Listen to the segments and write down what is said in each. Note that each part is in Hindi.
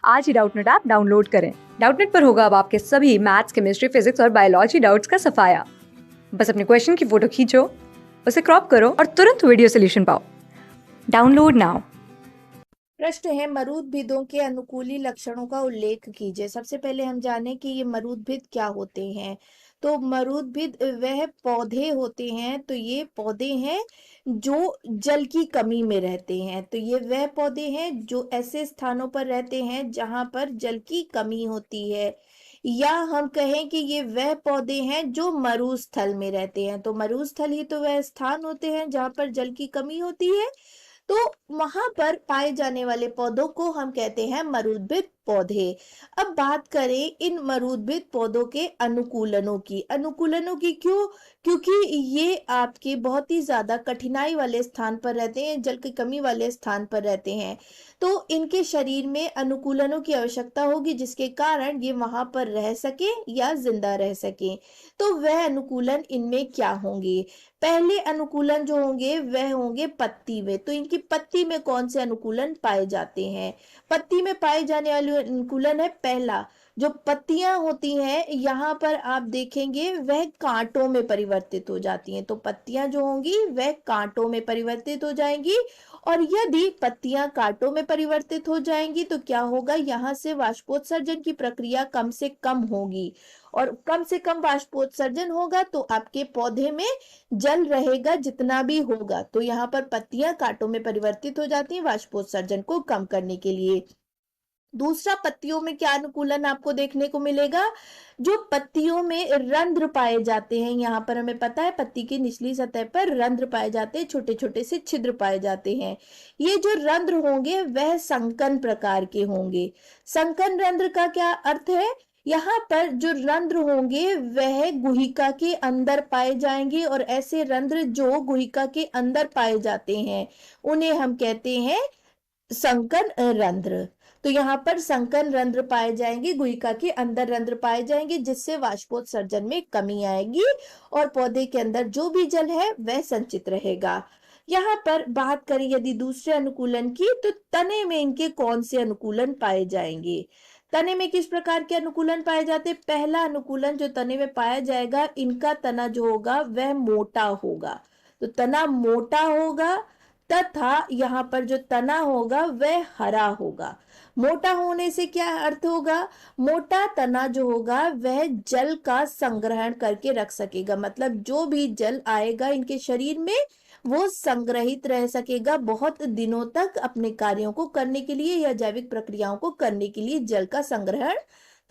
आज ही डाउटनेट ऐप डाउनलोड करें। डाउटनेट पर होगा अब आपके सभी मैथ्स, केमिस्ट्री, फिजिक्स और बायोलॉजी डाउट्स का सफाया। बस अपने क्वेश्चन की फोटो खींचो, उसे क्रॉप करो और तुरंत वीडियो सोल्यूशन पाओ। Download now. प्रश्न है, मरूदभिदों के अनुकूली लक्षणों का उल्लेख कीजिए। सबसे पहले हम जानें कि ये मरूदभिद क्या होते हैं। तो मरूदभिद वह पौधे होते हैं, तो ये पौधे हैं जो जल की कमी में रहते हैं। तो ये वह पौधे हैं जो ऐसे स्थानों पर रहते हैं जहां पर जल की कमी होती है, या हम कहें कि ये वह पौधे हैं जो मरुस्थल में रहते हैं। तो मरुस्थल ही तो वह स्थान होते हैं जहां पर जल की कमी होती है, तो वहां पर पाए जाने वाले पौधों को हम कहते हैं मरूदभिद पौधे। अब बात करें इन मरूदभिद पौधों के अनुकूलनों की। क्यों? क्योंकि ये आपके बहुत ही ज्यादा कठिनाई वाले स्थान पर रहते हैं, जल की कमी वाले स्थान पर रहते हैं। तो इनके शरीर में अनुकूलनों की आवश्यकता होगी, जिसके कारण ये वहां पर रह सके या जिंदा रह सके। तो वह अनुकूलन इनमें क्या होंगे? पहले अनुकूलन जो होंगे वह होंगे पत्ती में। तो इनकी पत्ती में कौन से अनुकूलन पाए जाते हैं? पत्ती में पाए जाने वाले अनुकूलन है पहला, जो पत्तियां होती हैं यहाँ पर आप देखेंगे वह कांटों में परिवर्तित हो जाती हैं। तो पत्तियां जो होंगी वह कांटों में परिवर्तित हो जाएंगी, और यदि पत्तियां कांटों में परिवर्तित हो जाएंगी तो क्या होगा, यहाँ से वाष्पोत्सर्जन की प्रक्रिया कम से कम होगी, और कम से कम वाष्पोत्सर्जन होगा तो आपके पौधे में जल रहेगा जितना भी होगा। तो यहाँ पर पत्तियां कांटों में परिवर्तित हो जाती हैं वाष्पोत्सर्जन को कम करने के लिए। दूसरा, पत्तियों में क्या अनुकूलन आपको देखने को मिलेगा? जो पत्तियों में रंध्र पाए जाते हैं, यहाँ पर हमें पता है पत्ती की निचली सतह पर रंध्र पाए जाते हैं, छोटे छोटे से छिद्र पाए जाते हैं। ये जो रंध्र होंगे वह संकन प्रकार के होंगे। संकन रंध्र का क्या अर्थ है? यहाँ पर जो रंध्र होंगे वह गुहिका के अंदर पाए जाएंगे, और ऐसे रंध्र जो गुहिका के अंदर पाए जाते हैं उन्हें हम कहते हैं संकन रंध्र। तो यहाँ पर संकन रंध्र पाए जाएंगे, गुहिका के अंदर रंध्र पाए जाएंगे, जिससे वाष्पोत्सर्जन में कमी आएगी और पौधे के अंदर जो भी जल है वह संचित रहेगा। यहाँ पर बात करें यदि दूसरे अनुकूलन की, तो तने में इनके कौन से अनुकूलन पाए जाएंगे? तने में किस प्रकार के अनुकूलन पाए जाते हैं? पहला अनुकूलन जो तने में पाया जाएगा, इनका तना जो होगा वह मोटा होगा। तो तना मोटा होगा, तथा यहाँ पर जो तना होगा वह हरा होगा। मोटा होने से क्या अर्थ होगा? मोटा तना जो होगा वह जल का संग्रहण करके रख सकेगा, मतलब जो भी जल आएगा इनके शरीर में वो संग्रहित रह सकेगा बहुत दिनों तक, अपने कार्यों को करने के लिए या जैविक प्रक्रियाओं को करने के लिए जल का संग्रहण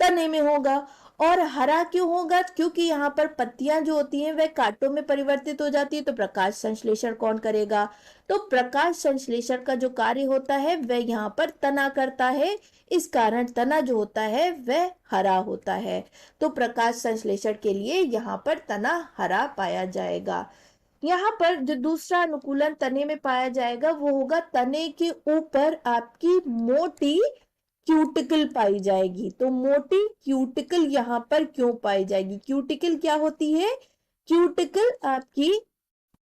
तने में होगा। और हरा क्यों होगा? क्योंकि यहाँ पर पत्तियां जो होती हैं वह कांटों में परिवर्तित हो जाती है, तो प्रकाश संश्लेषण कौन करेगा? तो प्रकाश संश्लेषण का जो कार्य होता है वह यहाँ पर तना करता है, इस कारण तना जो होता है वह हरा होता है। तो प्रकाश संश्लेषण के लिए यहाँ पर तना हरा पाया जाएगा। यहाँ पर जो दूसरा अनुकूलन तने में पाया जाएगा वो होगा, तने के ऊपर आपकी मोटी क्यूटिकल पाई जाएगी। तो मोटी क्यूटिकल यहाँ पर क्यों पाई जाएगी? क्यूटिकल क्या होती है? क्यूटिकल आपकी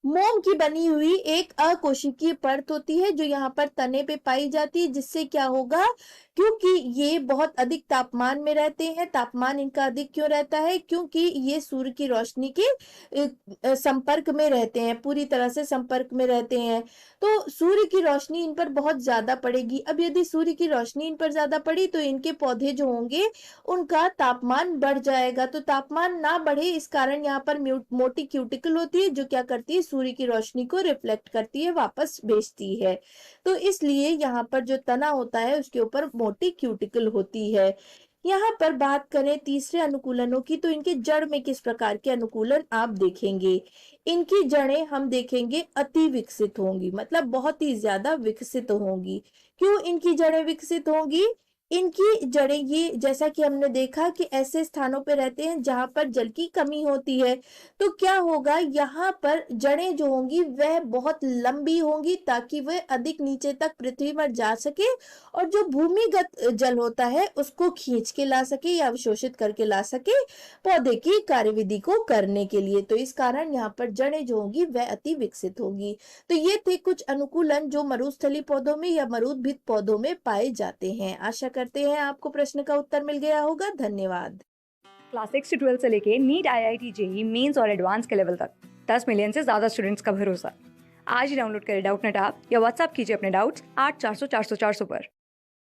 मोम की बनी हुई एक अकोशिकीय परत होती है जो यहाँ पर तने पे पाई जाती है, जिससे क्या होगा, क्योंकि ये बहुत अधिक तापमान में रहते हैं। तापमान इनका अधिक क्यों रहता है? क्योंकि ये सूर्य की रोशनी के संपर्क में रहते हैं, पूरी तरह से संपर्क में रहते हैं। तो सूर्य की रोशनी इन पर बहुत ज्यादा पड़ेगी। अब यदि सूर्य की रोशनी इन पर ज्यादा पड़ी तो इनके पौधे जो होंगे उनका तापमान बढ़ जाएगा। तो तापमान ना बढ़े इस कारण यहाँ पर मोटी क्यूटिकल होती है, जो क्या करती है, सूर्य की रोशनी को रिफ्लेक्ट करती है, वापस भेजती है। तो इसलिए यहाँ पर जो तना होता है उसके ऊपर मोटी क्यूटिकल होती है। यहाँ पर बात करें तीसरे अनुकूलनों की, तो इनके जड़ में किस प्रकार के अनुकूलन आप देखेंगे? इनकी जड़ें हम देखेंगे अति विकसित होंगी, मतलब बहुत ही ज्यादा विकसित होंगी। क्यों इनकी जड़ें विकसित होंगी? इनकी जड़ें, ये जैसा कि हमने देखा कि ऐसे स्थानों पर रहते हैं जहां पर जल की कमी होती है, तो क्या होगा, यहाँ पर जड़ें जो होंगी वह बहुत लंबी होंगी ताकि वह अधिक नीचे तक पृथ्वी पर जा सके, और जो भूमिगत जल होता है उसको खींच के ला सके या अवशोषित करके ला सके पौधे की कार्यविधि को करने के लिए। तो इस कारण यहाँ पर जड़ें जो होंगी वह अति विकसित होंगी। तो ये थे कुछ अनुकूलन जो मरुस्थलीय पौधों में या मरुद्भिद पौधों में पाए जाते हैं। आशा करते हैं आपको प्रश्न का उत्तर मिल गया होगा। धन्यवाद। क्लास 6 से 12 से लेके नीट, IIT, जेई मेंस और एडवांस के लेवल तक 10 मिलियन से ज्यादा स्टूडेंट्स का भरोसा। आज ही डाउनलोड करें डाउटनेट ऐप या व्हाट्सएप कीजिए अपने डाउट्स 8400 400 400 पर।